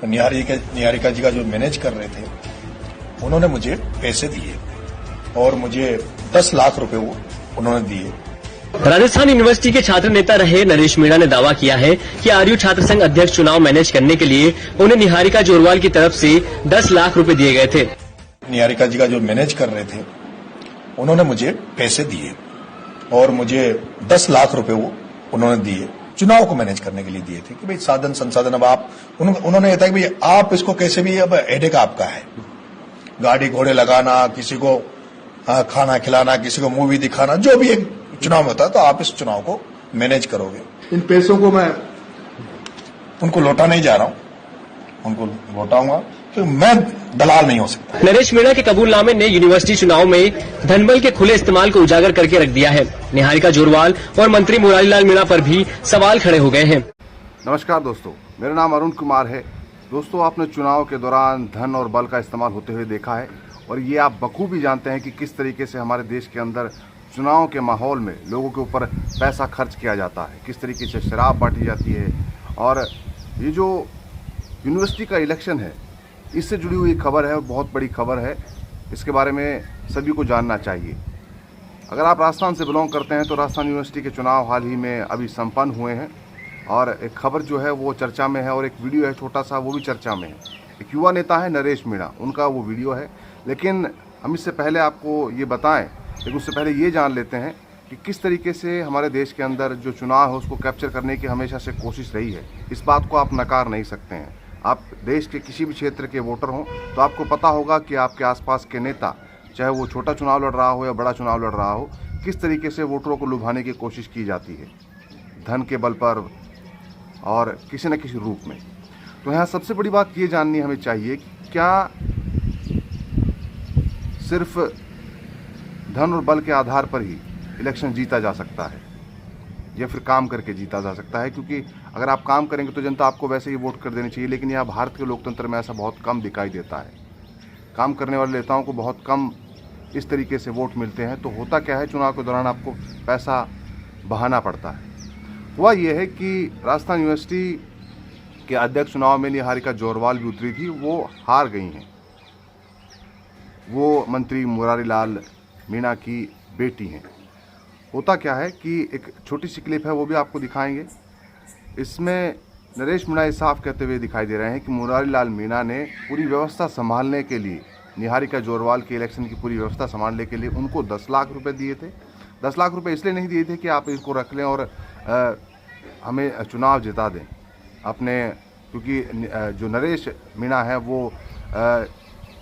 तो निहारिका जी का जो मैनेज कर रहे थे उन्होंने मुझे पैसे दिए और मुझे 10 लाख रुपए वो उन्होंने दिए। राजस्थान यूनिवर्सिटी के छात्र नेता रहे नरेश मीणा ने दावा किया है कि आरयू छात्र संघ अध्यक्ष चुनाव मैनेज करने के लिए उन्हें निहारिका जोरवाल की तरफ से 10 लाख रुपए दिए गए थे। निहारिका जी का जो मैनेज कर रहे थे उन्होंने मुझे पैसे दिए और मुझे 10 लाख रुपए वो उन्होंने दिए, चुनाव को मैनेज करने के लिए दिए थे कि भाई साधन संसाधन अब आप उन्होंने ये था कि भाई आप इसको कैसे भी अब हेडेक आपका है, गाड़ी घोड़े लगाना, किसी को खाना खिलाना, किसी को मूवी दिखाना, जो भी एक चुनाव में होता है, तो आप इस चुनाव को मैनेज करोगे। इन पैसों को मैं उनको लौटा नहीं जा रहा हूं, उनको लौटाऊंगा तो मैं दलाल नहीं हो सकता। नरेश मीणा के कबूलनामे ने यूनिवर्सिटी चुनाव में धनबल के खुले इस्तेमाल को उजागर करके रख दिया है। निहारिका जोरवाल और मंत्री मुरारी लाल मीणा पर भी सवाल खड़े हो गए हैं। नमस्कार दोस्तों, मेरा नाम अरुण कुमार है। दोस्तों, आपने चुनाव के दौरान धन और बल का इस्तेमाल होते हुए देखा है और ये आप बखूबी जानते हैं कि किस तरीके से हमारे देश के अंदर चुनाव के माहौल में लोगों के ऊपर पैसा खर्च किया जाता है, किस तरीके से शराब बांटी जाती है। और ये जो यूनिवर्सिटी का इलेक्शन है, इससे जुड़ी हुई खबर है और बहुत बड़ी खबर है। इसके बारे में सभी को जानना चाहिए। अगर आप राजस्थान से बिलोंग करते हैं तो राजस्थान यूनिवर्सिटी के चुनाव हाल ही में अभी संपन्न हुए हैं और एक खबर जो है वो चर्चा में है और एक वीडियो है छोटा सा, वो भी चर्चा में है। एक युवा नेता है नरेश मीणा, उनका वो वीडियो है। लेकिन हम इससे पहले आपको ये बताएं, लेकिन उससे पहले ये जान लेते हैं कि किस तरीके से हमारे देश के अंदर जो चुनाव है उसको कैप्चर करने की हमेशा से कोशिश रही है। इस बात को आप नकार नहीं सकते हैं। आप देश के किसी भी क्षेत्र के वोटर हों तो आपको पता होगा कि आपके आसपास के नेता, चाहे वो छोटा चुनाव लड़ रहा हो या बड़ा चुनाव लड़ रहा हो, किस तरीके से वोटरों को लुभाने की कोशिश की जाती है, धन के बल पर और किसी न किसी रूप में। तो यहाँ सबसे बड़ी बात ये जाननी हमें चाहिए कि क्या सिर्फ धन और बल के आधार पर ही इलेक्शन जीता जा सकता है या फिर काम करके जीता जा सकता है? क्योंकि अगर आप काम करेंगे तो जनता आपको वैसे ही वोट कर देनी चाहिए, लेकिन यहाँ भारत के लोकतंत्र में ऐसा बहुत कम दिखाई देता है। काम करने वाले नेताओं को बहुत कम इस तरीके से वोट मिलते हैं। तो होता क्या है, चुनाव के दौरान आपको पैसा बहाना पड़ता है। हुआ ये है कि राजस्थान यूनिवर्सिटी के अध्यक्ष चुनाव में निहारिका जोरवाल भी उतरी थी, वो हार गई हैं। वो मंत्री मुरारी लाल मीणा की बेटी हैं। होता क्या है कि एक छोटी सी क्लिप है, वो भी आपको दिखाएंगे। इसमें नरेश मीणा साफ कहते हुए दिखाई दे रहे हैं कि मुरारी लाल मीणा ने पूरी व्यवस्था संभालने के लिए, निहारिका जोरवाल के इलेक्शन की पूरी व्यवस्था संभालने के लिए उनको 10 लाख रुपए दिए थे। 10 लाख रुपए इसलिए नहीं दिए थे कि आप इसको रख लें और हमें चुनाव जिता दें अपने, क्योंकि जो नरेश मीणा है वो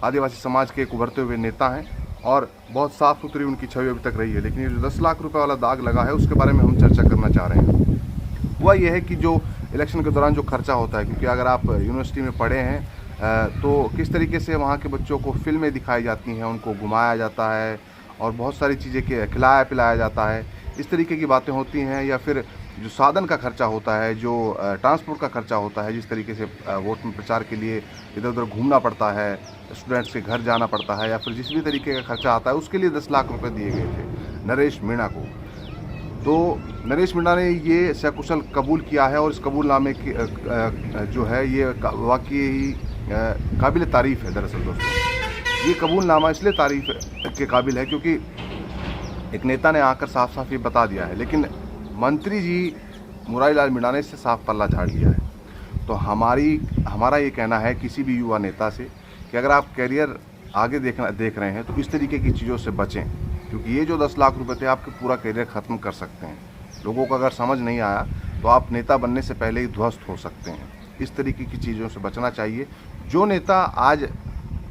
आदिवासी समाज के एक उभरते हुए नेता हैं और बहुत साफ सुथरी उनकी छवि अभी तक रही है। लेकिन ये जो 10 लाख रुपए वाला दाग लगा है उसके बारे में हम चर्चा करना चाह रहे हैं। हुआ ये है कि जो इलेक्शन के दौरान जो खर्चा होता है, क्योंकि अगर आप यूनिवर्सिटी में पढ़े हैं तो किस तरीके से वहाँ के बच्चों को फिल्में दिखाई जाती हैं, उनको घुमाया जाता है और बहुत सारी चीज़ें खिलाया पिलाया जाता है, इस तरीके की बातें होती हैं। या फिर जो साधन का खर्चा होता है, जो ट्रांसपोर्ट का खर्चा होता है, जिस तरीके से वोट में प्रचार के लिए इधर उधर घूमना पड़ता है, स्टूडेंट्स के घर जाना पड़ता है, या फिर जिस भी तरीके का खर्चा आता है, उसके लिए 10 लाख रुपए दिए गए थे नरेश मीणा को। तो नरेश मीणा ने ये सकुशल कबूल किया है और इस कबूलनामे की जो है ये वाकई ही काबिल तारीफ़ है। दरअसल दोस्तों, ये कबूलनामा इसलिए तारीफ़ के काबिल है क्योंकि एक नेता ने आकर साफ साफ ये बता दिया है, लेकिन मंत्री जी मुरारी लाल मीणा ने इससे साफ पल्ला झाड़ लिया है। तो हमारा ये कहना है किसी भी युवा नेता से कि अगर आप कैरियर आगे देख रहे हैं तो इस तरीके की चीज़ों से बचें, क्योंकि ये जो 10 लाख रुपए थे आपके पूरा कैरियर ख़त्म कर सकते हैं। लोगों को अगर समझ नहीं आया तो आप नेता बनने से पहले ही ध्वस्त हो सकते हैं। इस तरीके की चीज़ों से बचना चाहिए। जो नेता आज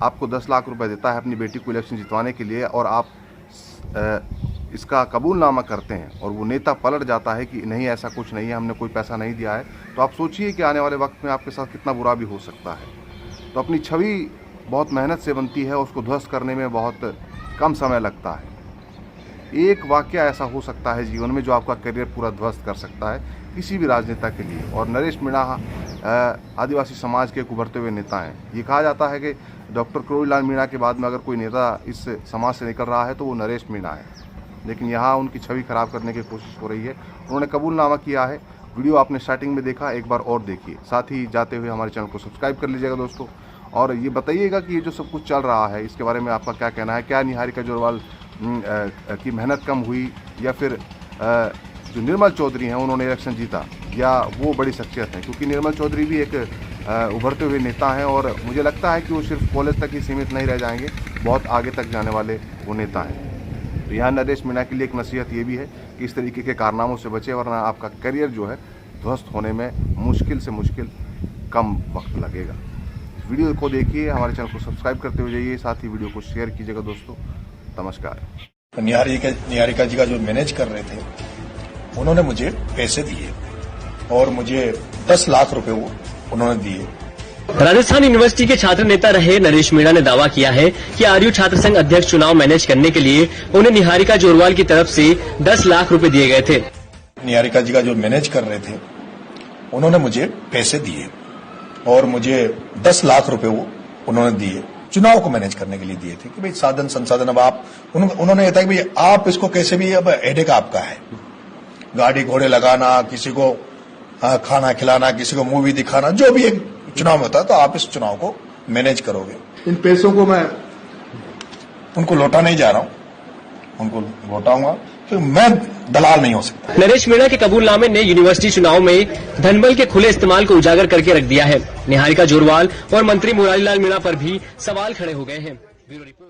आपको 10 लाख रुपए देता है अपनी बेटी को इलेक्शन जितवाने के लिए और आप इसका कबूलनामा करते हैं और वो नेता पलट जाता है कि नहीं ऐसा कुछ नहीं है, हमने कोई पैसा नहीं दिया है, तो आप सोचिए कि आने वाले वक्त में आपके साथ कितना बुरा भी हो सकता है। तो अपनी छवि बहुत मेहनत से बनती है, उसको ध्वस्त करने में बहुत कम समय लगता है। एक वाक़या ऐसा हो सकता है जीवन में जो आपका करियर पूरा ध्वस्त कर सकता है किसी भी राजनेता के लिए। और नरेश मीणा आदिवासी समाज के एक उभरते हुए नेता हैं। ये कहा जाता है कि डॉक्टर मुरारी लाल मीणा के बाद में अगर कोई नेता इस समाज से निकल रहा है तो वो नरेश मीणा है। लेकिन यहाँ उनकी छवि खराब करने की कोशिश हो रही है। उन्होंने कबूलनामा किया है वीडियो आपने स्टार्टिंग में देखा, एक बार और देखिए। साथ ही जाते हुए हमारे चैनल को सब्सक्राइब कर लीजिएगा दोस्तों। और ये बताइएगा कि ये जो सब कुछ चल रहा है इसके बारे में आपका क्या कहना है। क्या निहारिका जोरवाल की मेहनत कम हुई, या फिर जो निर्मल चौधरी हैं उन्होंने इलेक्शन जीता, या वो बड़ी शख्सियत है? क्योंकि निर्मल चौधरी भी एक उभरते हुए नेता हैं और मुझे लगता है कि वो सिर्फ कॉलेज तक ही सीमित नहीं रह जाएंगे, बहुत आगे तक जाने वाले वो नेता हैं। तो यहाँ नरेश मीणा के लिए एक नसीहत ये भी है कि इस तरीके के कारनामों से बचे, वरना आपका करियर जो है ध्वस्त होने में मुश्किल से मुश्किल कम वक्त लगेगा। वीडियो को देखिए, हमारे चैनल को सब्सक्राइब करते हुए जाइए, साथ ही वीडियो को शेयर कीजिएगा दोस्तों। नमस्कार। निहारिका जी का जो मैनेज कर रहे थे उन्होंने मुझे पैसे दिए और मुझे 10 लाख रुपए वो उन्होंने दिए। राजस्थान यूनिवर्सिटी के छात्र नेता रहे नरेश मीणा ने दावा किया है कि आरयू छात्र संघ अध्यक्ष चुनाव मैनेज करने के लिए उन्हें निहारिका जोरवाल की तरफ से 10 लाख रुपए दिए गए थे। निहारिका जी का जो मैनेज कर रहे थे उन्होंने मुझे पैसे दिए और मुझे 10 लाख रुपए वो उन्होंने दिए, चुनाव को मैनेज करने के लिए दिए थे कि भाई साधन संसाधन अब आप, उन्होंने ये था कि भाई आप इसको कैसे भी, अब हेडेक आपका है, गाड़ी घोड़े लगाना, किसी को खाना खिलाना, किसी को मूवी दिखाना, जो भी एक चुनाव में होता है, तो आप इस चुनाव को मैनेज करोगे। इन पैसों को मैं उनको लौटा नहीं जा रहा हूं, उनको लौटाऊंगा, क्योंकि मैं दलाल नहीं हो सकता। नरेश मीणा के कबूलनामे ने यूनिवर्सिटी चुनाव में धनबल के खुले इस्तेमाल को उजागर करके रख दिया है। निहारिका जोरवाल और मंत्री मुरारीलाल मीणा पर भी सवाल खड़े हो गए हैं। Bureau report.